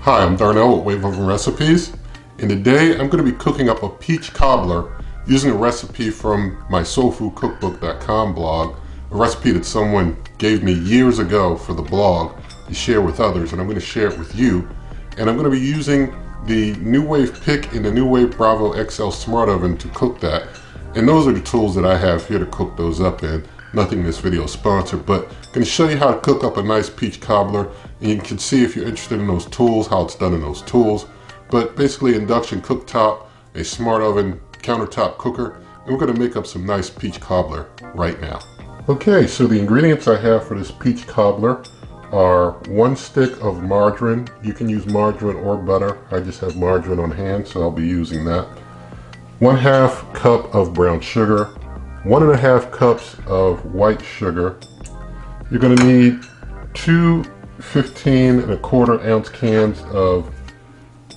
Hi, I'm Darnell with NuWave Recipes, and today I'm going to be cooking up a peach cobbler using a recipe from my soulfoodcookbook.com blog, a recipe that someone gave me years ago for the blog to share with others, and I'm going to share it with you. And I'm going to be using the NuWave Pick and the NuWave Bravo XL Smart Oven to cook that. And those are the tools that I have here to cook those up in. Nothing in this video is sponsored, but I'm going to show you how to cook up a nice peach cobbler, and you can see if you're interested in those tools, how it's done in those tools. But basically, induction cooktop, a smart oven, countertop cooker, and we're going to make up some nice peach cobbler right now. Okay, so the ingredients I have for this peach cobbler are 1 stick of margarine. You can use margarine or butter. I just have margarine on hand, so I'll be using that. 1/2 cup of brown sugar. 1.5 cups of white sugar. You're going to need 2 15 1/4 ounce cans of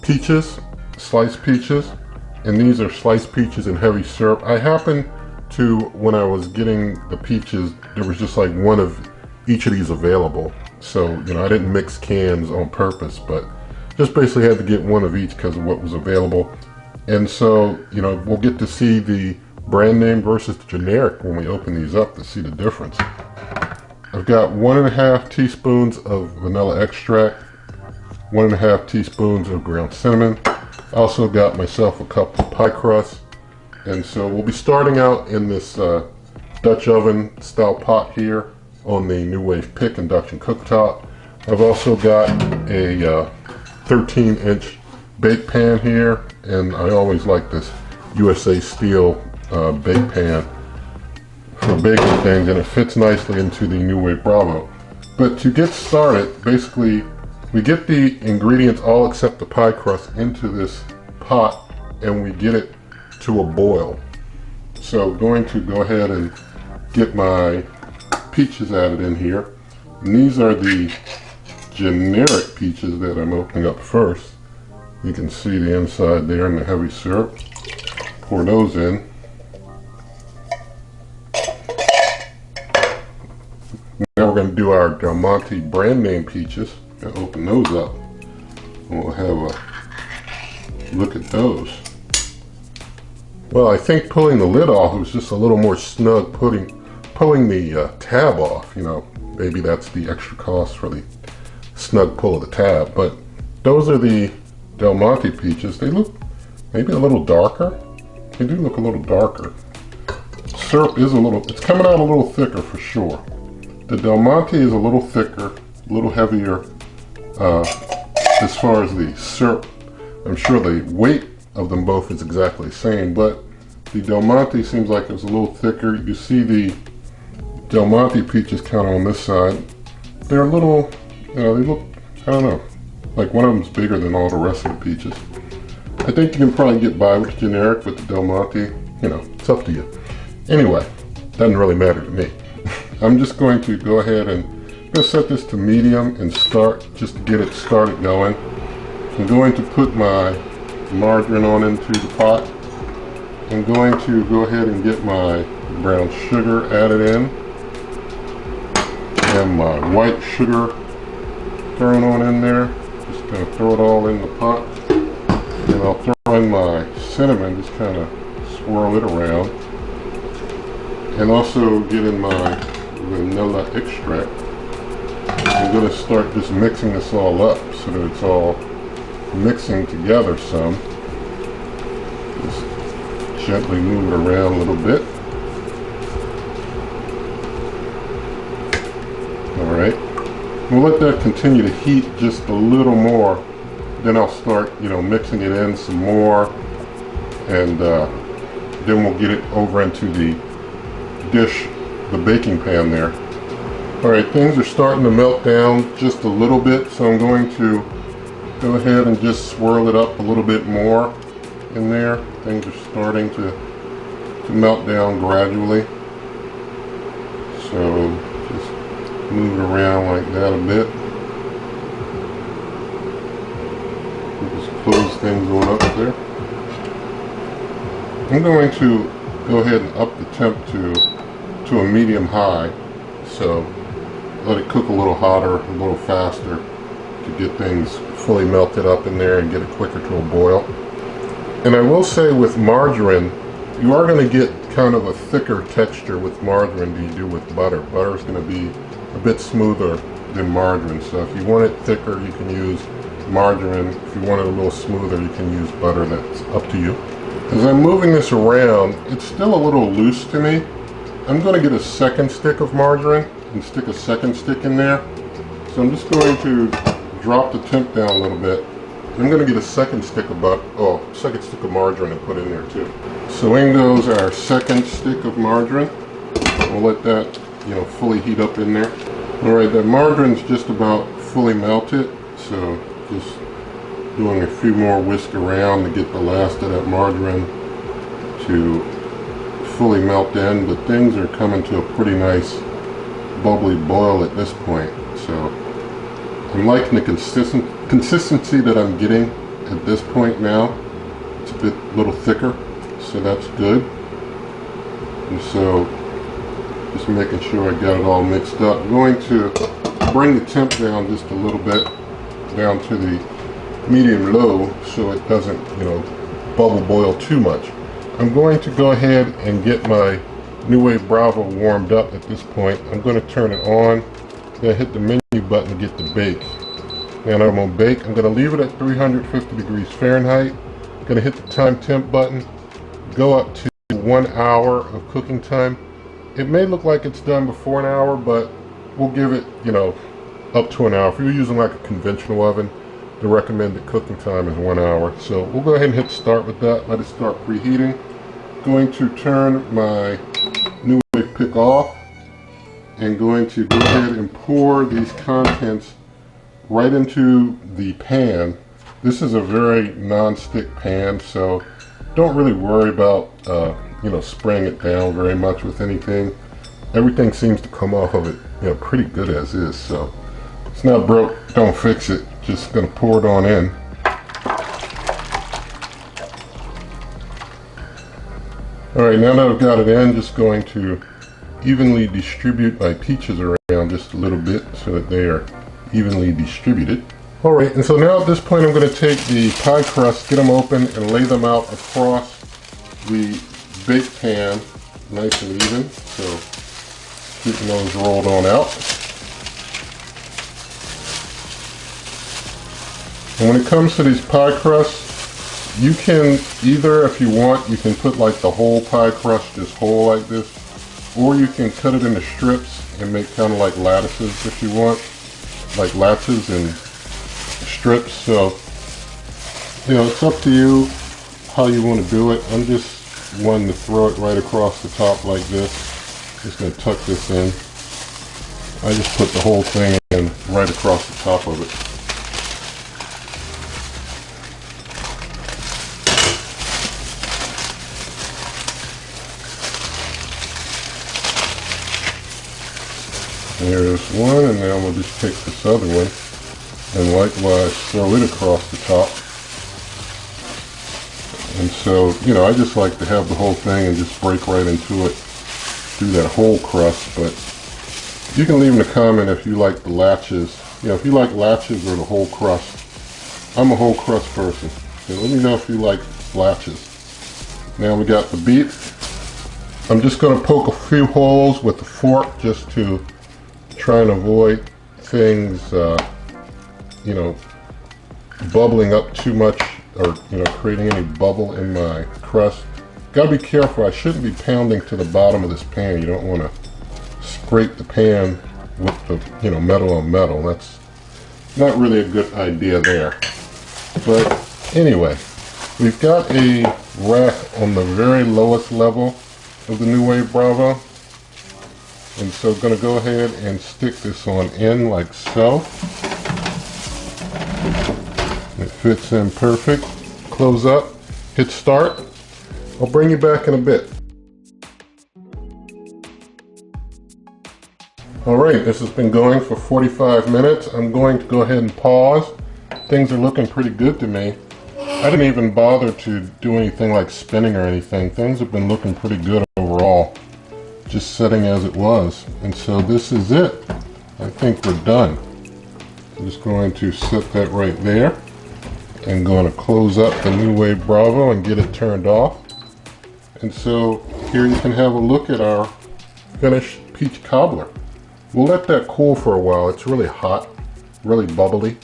peaches, sliced peaches, and these are sliced peaches in heavy syrup. I happen to, when I was getting the peaches, there was just like one of each of these available. So, you know, I didn't mix cans on purpose, but just basically had to get one of each because of what was available. And so, you know, we'll get to see the brand name versus the generic when we open these up to see the difference. I've got 1.5 teaspoons of vanilla extract, 1.5 teaspoons of ground cinnamon. I also got myself a cup of pie crust. And so we'll be starting out in this Dutch oven style pot here on the NuWave Pick induction cooktop. I've also got a 13-inch bake pan here, and I always like this USA steel bake pan for baking things, and it fits nicely into the NuWave Bravo. But to get started, basically we get the ingredients all except the pie crust into this pot, and we get it to a boil. So I'm going to go ahead and get my peaches added in here, and these are the generic peaches that I'm opening up first. You can see the inside there in the heavy syrup. Pour those in. Now we're going to do our Del Monte brand name peaches. Going to open those up, and we'll have a look at those. Well, I think pulling the lid off was just a little more snug. Pulling the tab off, you know, maybe that's the extra cost for the snug pull of the tab. But those are the Del Monte peaches. They look maybe a little darker. They do look a little darker. Syrup is it's coming out a little thicker for sure. The Del Monte is a little thicker, a little heavier as far as the syrup. I'm sure the weight of them both is exactly the same, but the Del Monte seems like it's a little thicker. You see the Del Monte peaches kind of on this side. They're a little, you know, they look, I don't know, like one of them's bigger than all the rest of the peaches. I think you can probably get by with generic, but the Del Monte, you know, it's up to you. Anyway, doesn't really matter to me. I'm just going to go ahead and set this to medium and start, just to get it started going. I'm going to put my margarine on into the pot. I'm going to go ahead and get my brown sugar added in, and my white sugar thrown on in there. Just kind of throw it all in the pot, and I'll throw in my cinnamon, just kind of swirl it around, and also get in my vanilla extract. I'm going to start just mixing this all up so that it's all mixing together some. Just gently move it around a little bit. Alright. We'll let that continue to heat just a little more. Then I'll start, you know, mixing it in some more, and then we'll get it over into the dish, the baking pan there. Alright, things are starting to melt down just a little bit, so I'm going to go ahead and just swirl it up a little bit more in there. Things are starting to melt down gradually. So just move it around like that a bit. Just close things on up there. I'm going to go ahead and up the temp to a medium high. So let it cook a little hotter, a little faster. to get things fully melted up in there and get it quicker to a boil. And I will say with margarine, you are going to get kind of a thicker texture with margarine than you do with butter. Butter is going to be a bit smoother than margarine. So if you want it thicker, you can use margarine. If you want it a little smoother, you can use butter. That's up to you. As I'm moving this around, it's still a little loose to me. I'm going to get a second stick of margarine and stick a second stick in there. So I'm just going to drop the temp down a little bit. I'm going to get a second stick of margarine and put in there too. So in goes our second stick of margarine. We'll let that, fully heat up in there. All right, that margarine's just about fully melted. So just doing a few more whisk around to get the last of that margarine to fully melt in. But things are coming to a pretty nice bubbly boil at this point. So I'm liking the consistency that I'm getting at this point now. It's a little thicker, so that's good. And so just making sure I got it all mixed up. I'm going to bring the temp down just a little bit, down to the medium-low, so it doesn't, bubble boil too much. I'm going to go ahead and get my NuWave Bravo warmed up at this point. I'm going to turn it on, then hit the menu button to get the bake. And I'm going to bake. I'm going to leave it at 350 degrees Fahrenheit. I'm going to hit the time temp button, go up to 1 hour of cooking time. It may look like it's done before an hour, but we'll give it, up to an hour. If you're using like a conventional oven, the recommended cooking time is 1 hour. So we'll go ahead and hit start with that. Let it start preheating. Going to turn my NuWave pick off and going to go ahead and pour these contents right into the pan. This is a very non-stick pan, so don't really worry about spraying it down very much with anything. Everything seems to come off of it pretty good as is, so it's not broke, don't fix it. Just gonna pour it on in. Alright, now that I've got it in, just going to evenly distribute my peaches around just a little bit so that they are evenly distributed. Alright, and so now at this point I'm going to take the pie crust, get them open, and lay them out across the bake pan nice and even. So keeping those rolled on out. And when it comes to these pie crusts, you can either, if you want, you can put like the whole pie crust just whole like this, or you can cut it into strips and make kind of like lattices if you want, like lattices and strips. So it's up to you how you want to do it. I'm just wanting to throw it right across the top like this. Just going to tuck this in. I just put the whole thing in right across the top of it. There's one, and now we'll just take this other one and likewise throw it across the top. And so, I just like to have the whole thing and just break right into it through that whole crust. But you can leave in a comment if you like the latches. If you like latches or the whole crust. I'm a whole crust person. So let me know if you like latches. Now we got the beef. I'm just going to poke a few holes with the fork just to try and avoid things, bubbling up too much or, creating any bubble in my crust. Gotta be careful. I shouldn't be pounding to the bottom of this pan. You don't want to scrape the pan with the, metal on metal. That's not really a good idea there. But anyway, we've got a rack on the very lowest level of the NuWave Bravo. And so I'm going to go ahead and stick this on in like so. It fits in perfect. Close up, hit start. I'll bring you back in a bit. Alright, this has been going for 45 minutes. I'm going to go ahead and pause. Things are looking pretty good to me. I didn't even bother to do anything like spinning or anything. Things have been looking pretty good overall. Just setting as it was. And so this is it. I think we're done. I'm just going to set that right there. I'm going to close up the NuWave Bravo and get it turned off. And so here you can have a look at our finished peach cobbler. We'll let that cool for a while. It's really hot, really bubbly.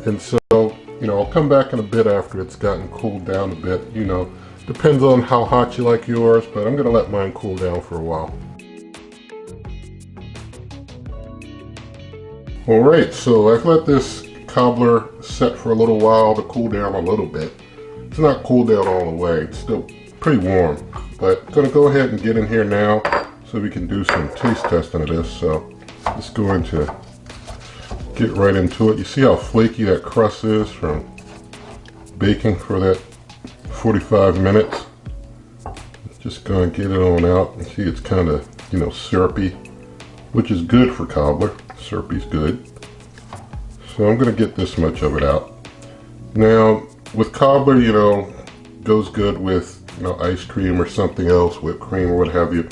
And so, you know, I'll come back in a bit after it's gotten cooled down a bit. You know, depends on how hot you like yours, but I'm gonna let mine cool down for a while. All right, so I've let this cobbler set for a little while to cool down a little bit. It's not cooled down all the way. It's still pretty warm, but I'm gonna go ahead and get in here now so we can do some taste testing of this. So just going to get right into it. You see how flaky that crust is from baking for that 45 minutes? Just gonna get it on out. You see it's kind of, you know, syrupy, which is good for cobbler. Syrupy's good. So I'm gonna get this much of it out. Now with cobbler, you know, goes good with, you know, ice cream or something else, whipped cream or what have you.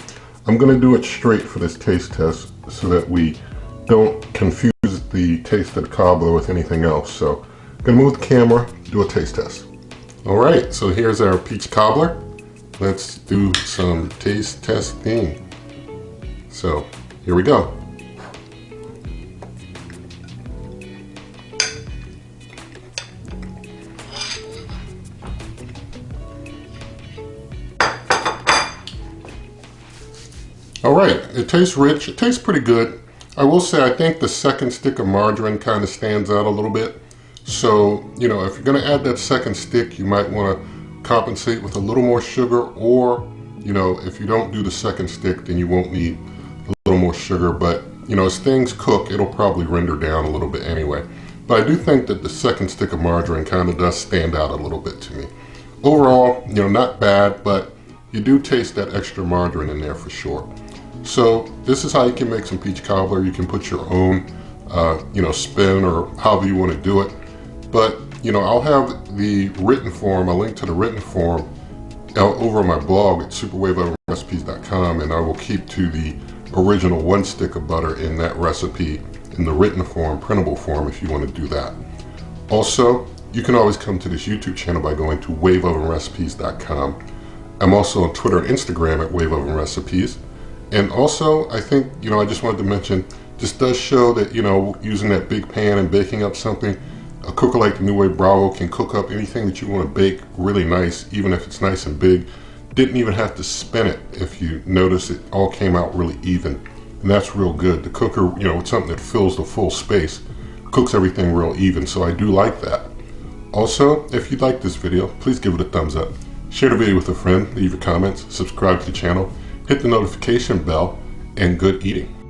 I'm gonna do it straight for this taste test so that we don't confuse the taste of the cobbler with anything else. So I'm gonna move the camera, do a taste test. All right, so here's our peach cobbler. Let's do some taste testing. So here we go. All right, it tastes rich, it tastes pretty good. I will say I think the second stick of margarine kind of stands out a little bit. So, you know, if you're gonna add that second stick, you might wanna compensate with a little more sugar, or, you know, if you don't do the second stick, then you won't need a little more sugar. But, you know, as things cook, it'll probably render down a little bit anyway. But I do think that the second stick of margarine kind of does stand out a little bit to me. Overall, you know, not bad, but you do taste that extra margarine in there for sure. So this is how you can make some peach cobbler. You can put your own, you know, spin or however you want to do it. But, you know, I'll have the written form, a link to the written form over on my blog at superwaveovenrecipes.com, and I will keep to the original 1 stick of butter in that recipe in the written form, printable form, if you want to do that. Also, you can always come to this YouTube channel by going to waveovenrecipes.com. I'm also on Twitter and Instagram at waveovenrecipes. And also, I think, you know, I just wanted to mention, this does show that, you know, using that big pan and baking up something, a cooker like the NuWave Bravo can cook up anything that you want to bake really nice, even if it's nice and big. Didn't even have to spin it. If you notice, it all came out really even. And that's real good. The cooker, you know, it's something that fills the full space, cooks everything real even, so I do like that. Also, if you like this video, please give it a thumbs up. Share the video with a friend, leave your comments, subscribe to the channel, hit the notification bell, and good eating.